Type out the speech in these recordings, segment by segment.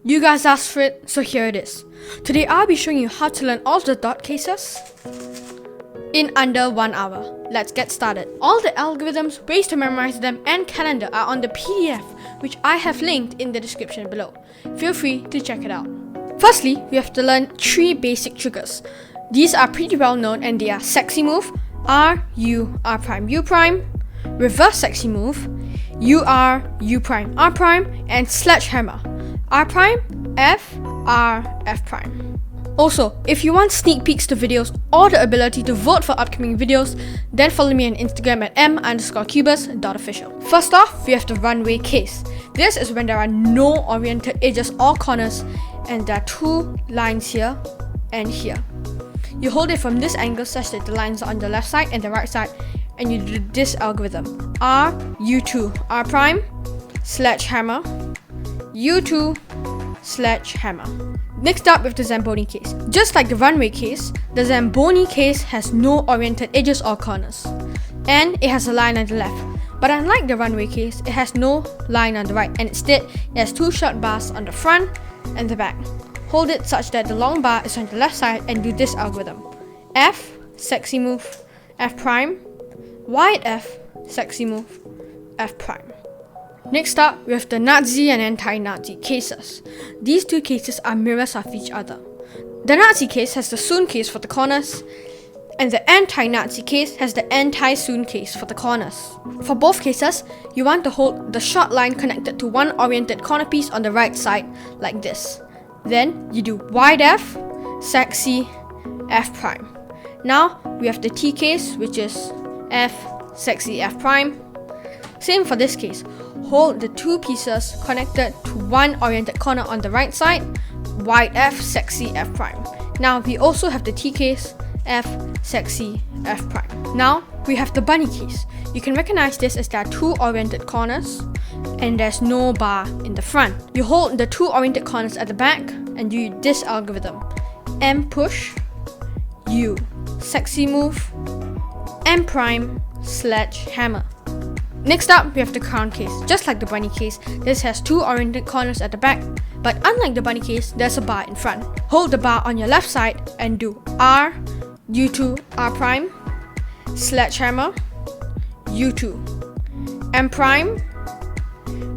You guys asked for it, so here it is. Today I'll be showing you how to learn all the dot cases in under 1 hour. Let's get started. All the algorithms, ways to memorize them, and calendar are on the PDF, which I have linked in the description below. Feel free to check it out. Firstly, we have to learn 3 basic triggers. These are pretty well known and they are sexy move, R, U, R prime, U prime, reverse sexy move, U, R, U prime, R prime, and sledgehammer, R prime, F, R, F prime. Also, if you want sneak peeks to videos or the ability to vote for upcoming videos, then follow me on Instagram at m_cubus.official. First off, we have the runway case. This is when there are no oriented edges or corners and there are 2 lines here and here. You hold it from this angle such that the lines are on the left side and the right side, and you do this algorithm. R, U2, R prime, sledgehammer, U2, sledgehammer. Next up with the Zamboni case. Just like the runway case, the Zamboni case has no oriented edges or corners, and it has a line on the left. But unlike the runway case, it has no line on the right, and instead it has 2 short bars on the front and the back. Hold it such that the long bar is on the left side and do this algorithm. F, sexy move, F prime, wide F, sexy move, F prime. Next up, we have the Nazi and anti-Nazi cases. These 2 cases are mirrors of each other. The Nazi case has the soon case for the corners, and the anti-Nazi case has the anti-soon case for the corners. For both cases, you want to hold the short line connected to one oriented corner piece on the right side, like this. Then you do wide F, sexy, F prime. Now we have the T case, which is F, sexy, F prime. Same for this case. Hold the 2 pieces connected to one oriented corner on the right side, wide F, sexy, F prime. Now we also have the T case, F, sexy, F prime. Now we have the bunny case. You can recognize this as there are 2 oriented corners and there's no bar in the front. You hold the 2 oriented corners at the back and do this algorithm. M push, U, sexy move, M prime, sledgehammer. Next up, we have the crown case. Just like the bunny case, this has 2 oriented corners at the back, but unlike the bunny case, there's a bar in front. Hold the bar on your left side and do R, U2, R prime, sledgehammer, U2, M prime,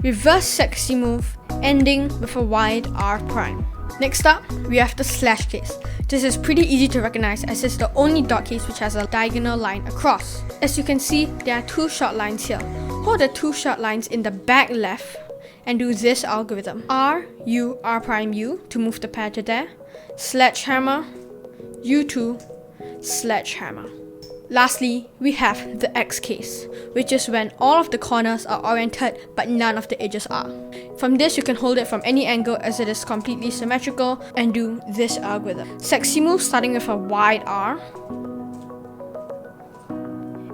reverse sexy move, ending with a wide R prime. Next up, we have the slash case. This is pretty easy to recognize as it's the only dot case which has a diagonal line across. As you can see, there are 2 short lines here. Hold the 2 short lines in the back left and do this algorithm. R, U, R prime, U to move the pair to there. Sledgehammer, U2, sledgehammer. Lastly, we have the X case, which is when all of the corners are oriented but none of the edges are. From this, you can hold it from any angle as it is completely symmetrical and do this algorithm. Sexy move starting with a wide R,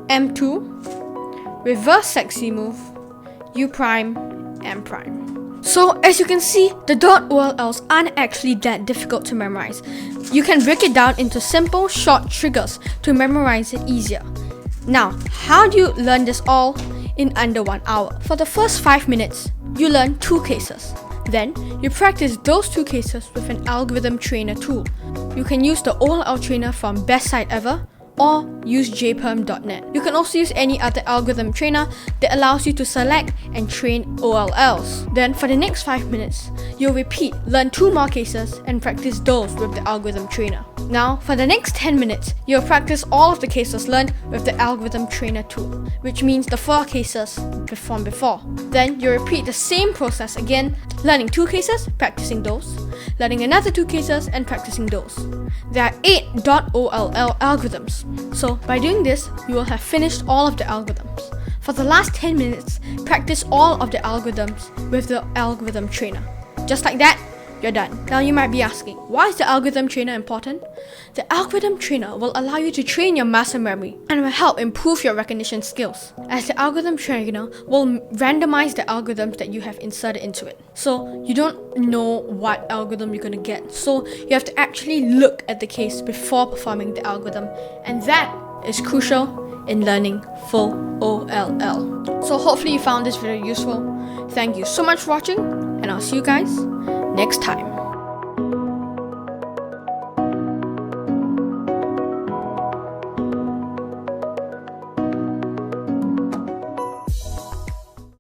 M2, reverse sexy move, U prime, M prime. So as you can see, the dot OLLs aren't actually that difficult to memorize. You can break it down into simple, short triggers to memorize it easier. Now, how do you learn this all in under 1 hour? For the first 5 minutes, you learn 2 cases. Then, you practice those 2 cases with an algorithm trainer tool. You can use the OLL trainer from Best Site Ever or use jperm.net. You can also use any other algorithm trainer that allows you to select and train OLLs. Then for the next 5 minutes, you'll repeat, learn 2 more cases and practice those with the algorithm trainer. Now, for the next 10 minutes, you'll practice all of the cases learned with the algorithm trainer tool, which means the 4 cases from before. Then you repeat the same process again, learning 2 cases, practicing those, learning another 2 cases and practicing those. There are 8 .OLL algorithms. So by doing this, you will have finished all of the algorithms. For the last 10 minutes, practice all of the algorithms with the algorithm trainer. Just like that, you're done. Now you might be asking, why is the algorithm trainer important? The algorithm trainer will allow you to train your muscle memory and will help improve your recognition skills, as the algorithm trainer will randomize the algorithms that you have inserted into it. So you don't know what algorithm you're gonna get. So you have to actually look at the case before performing the algorithm, and that is crucial in learning full OLL. So hopefully you found this video useful. Thank you so much for watching, and I'll see you guys next time.